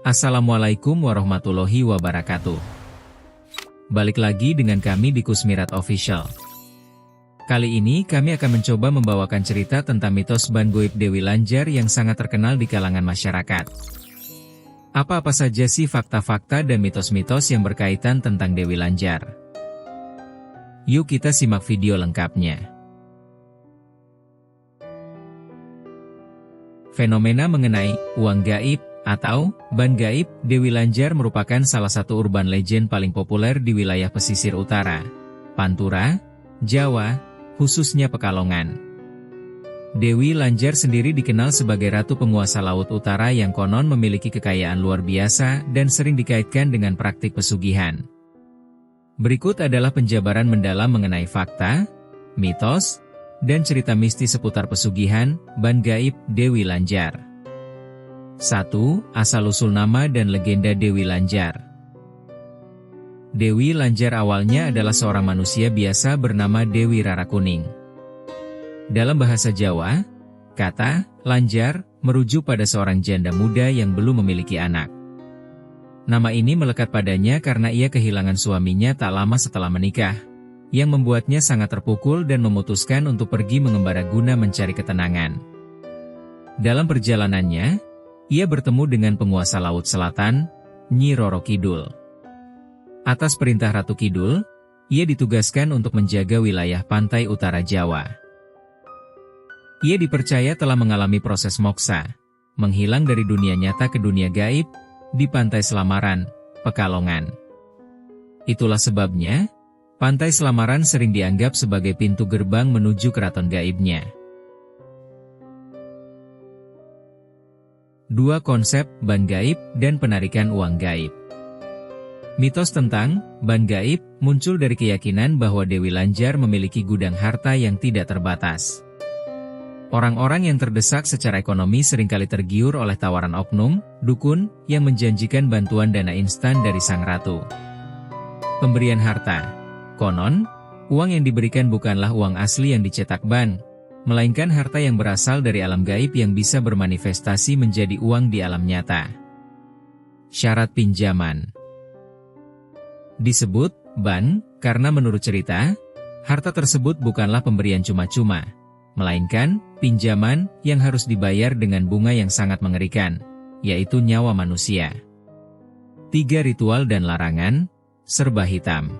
Assalamualaikum warahmatullahi wabarakatuh. Balik lagi dengan kami di Kusmirat Official. Kali ini kami akan mencoba membawakan cerita tentang mitos ban goib Dewi Lanjar yang sangat terkenal di kalangan masyarakat. Apa-apa saja sih fakta-fakta dan mitos-mitos yang berkaitan tentang Dewi Lanjar? Yuk kita simak video lengkapnya. Fenomena mengenai uang gaib atau ban gaib Dewi Lanjar merupakan salah satu urban legend paling populer di wilayah pesisir utara, Pantura, Jawa, khususnya Pekalongan. Dewi Lanjar sendiri dikenal sebagai ratu penguasa laut utara yang konon memiliki kekayaan luar biasa dan sering dikaitkan dengan praktik pesugihan. Berikut adalah penjabaran mendalam mengenai fakta, mitos, dan cerita mistis seputar pesugihan ban gaib Dewi Lanjar. 1. Asal-usul nama dan legenda Dewi Lanjar. Dewi Lanjar awalnya adalah seorang manusia biasa bernama Dewi Rara Kuning. Dalam bahasa Jawa, kata Lanjar merujuk pada seorang janda muda yang belum memiliki anak. Nama ini melekat padanya karena ia kehilangan suaminya tak lama setelah menikah, yang membuatnya sangat terpukul dan memutuskan untuk pergi mengembara guna mencari ketenangan. Dalam perjalanannya, ia bertemu dengan penguasa Laut Selatan, Nyi Roro Kidul. Atas perintah Ratu Kidul, ia ditugaskan untuk menjaga wilayah pantai utara Jawa. Ia dipercaya telah mengalami proses moksa, menghilang dari dunia nyata ke dunia gaib, di Pantai Selamaran, Pekalongan. Itulah sebabnya, Pantai Selamaran sering dianggap sebagai pintu gerbang menuju keraton gaibnya. 2. Konsep ban gaib dan penarikan uang gaib. Mitos tentang ban gaib muncul dari keyakinan bahwa Dewi Lanjar memiliki gudang harta yang tidak terbatas. Orang-orang yang terdesak secara ekonomi seringkali tergiur oleh tawaran oknum, dukun, yang menjanjikan bantuan dana instan dari sang ratu. Pemberian harta. Konon, uang yang diberikan bukanlah uang asli yang dicetak ban, melainkan harta yang berasal dari alam gaib yang bisa bermanifestasi menjadi uang di alam nyata. Syarat pinjaman. Disebut ban karena menurut cerita, harta tersebut bukanlah pemberian cuma-cuma, melainkan pinjaman yang harus dibayar dengan bunga yang sangat mengerikan, yaitu nyawa manusia. 3. Ritual dan larangan. Serba hitam.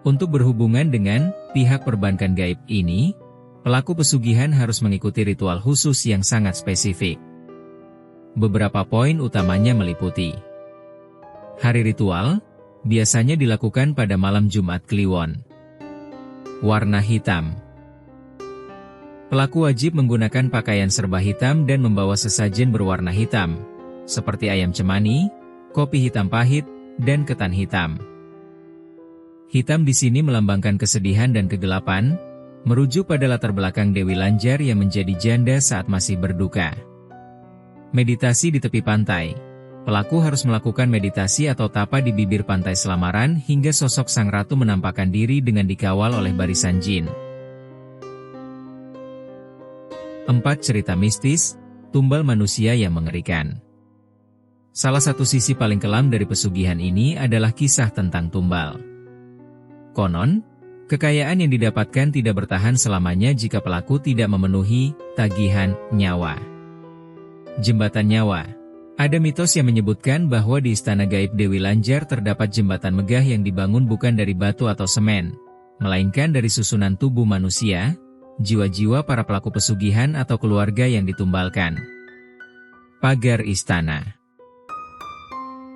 Untuk berhubungan dengan pihak perbankan gaib ini, pelaku pesugihan harus mengikuti ritual khusus yang sangat spesifik. Beberapa poin utamanya meliputi: hari ritual, biasanya dilakukan pada malam Jumat Kliwon. Warna hitam. Pelaku wajib menggunakan pakaian serba hitam dan membawa sesajen berwarna hitam, seperti ayam cemani, kopi hitam pahit, dan ketan hitam. Hitam di sini melambangkan kesedihan dan kegelapan, merujuk pada latar belakang Dewi Lanjar yang menjadi janda saat masih berduka. Meditasi di tepi pantai. Pelaku harus melakukan meditasi atau tapa di bibir pantai Selamaran hingga sosok sang ratu menampakkan diri dengan dikawal oleh barisan jin. 4. Cerita mistis, tumbal manusia yang mengerikan. Salah satu sisi paling kelam dari pesugihan ini adalah kisah tentang tumbal. Konon, kekayaan yang didapatkan tidak bertahan selamanya jika pelaku tidak memenuhi tagihan nyawa. Jembatan nyawa. Ada mitos yang menyebutkan bahwa di istana gaib Dewi Lanjar terdapat jembatan megah yang dibangun bukan dari batu atau semen, melainkan dari susunan tubuh manusia, jiwa-jiwa para pelaku pesugihan atau keluarga yang ditumbalkan. Pagar istana.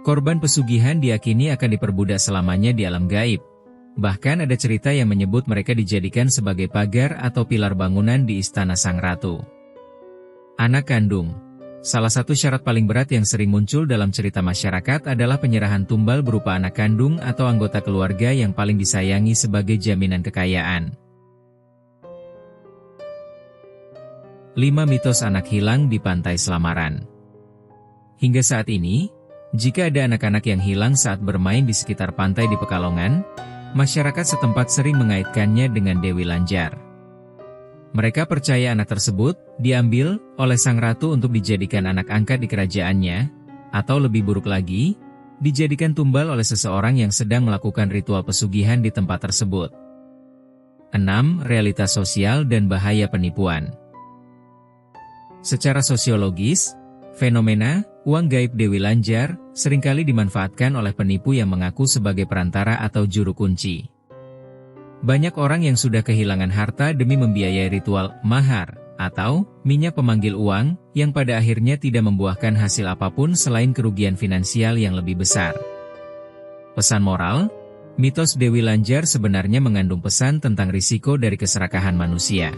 Korban pesugihan diyakini akan diperbudak selamanya di alam gaib. Bahkan ada cerita yang menyebut mereka dijadikan sebagai pagar atau pilar bangunan di istana sang ratu. Anak kandung. Salah satu syarat paling berat yang sering muncul dalam cerita masyarakat adalah penyerahan tumbal berupa anak kandung atau anggota keluarga yang paling disayangi sebagai jaminan kekayaan. 5. Mitos anak hilang di Pantai Selamaran. Hingga saat ini, jika ada anak-anak yang hilang saat bermain di sekitar pantai di Pekalongan, masyarakat setempat sering mengaitkannya dengan Dewi Lanjar. Mereka percaya anak tersebut diambil oleh sang ratu untuk dijadikan anak angkat di kerajaannya, atau lebih buruk lagi, dijadikan tumbal oleh seseorang yang sedang melakukan ritual pesugihan di tempat tersebut. 6. Realitas sosial dan bahaya penipuan. Secara sosiologis, fenomena uang gaib Dewi Lanjar seringkali dimanfaatkan oleh penipu yang mengaku sebagai perantara atau juru kunci. Banyak orang yang sudah kehilangan harta demi membiayai ritual mahar atau minyak pemanggil uang yang pada akhirnya tidak membuahkan hasil apapun selain kerugian finansial yang lebih besar. Pesan moral, mitos Dewi Lanjar sebenarnya mengandung pesan tentang risiko dari keserakahan manusia.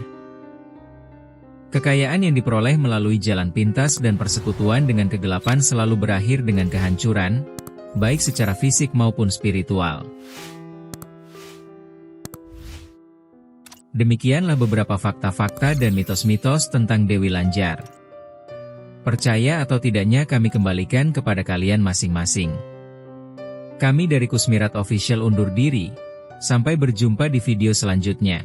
Kekayaan yang diperoleh melalui jalan pintas dan persekutuan dengan kegelapan selalu berakhir dengan kehancuran, baik secara fisik maupun spiritual. Demikianlah beberapa fakta-fakta dan mitos-mitos tentang Dewi Lanjar. Percaya atau tidaknya kami kembalikan kepada kalian masing-masing. Kami dari Kusmirat Official undur diri. Sampai berjumpa di video selanjutnya.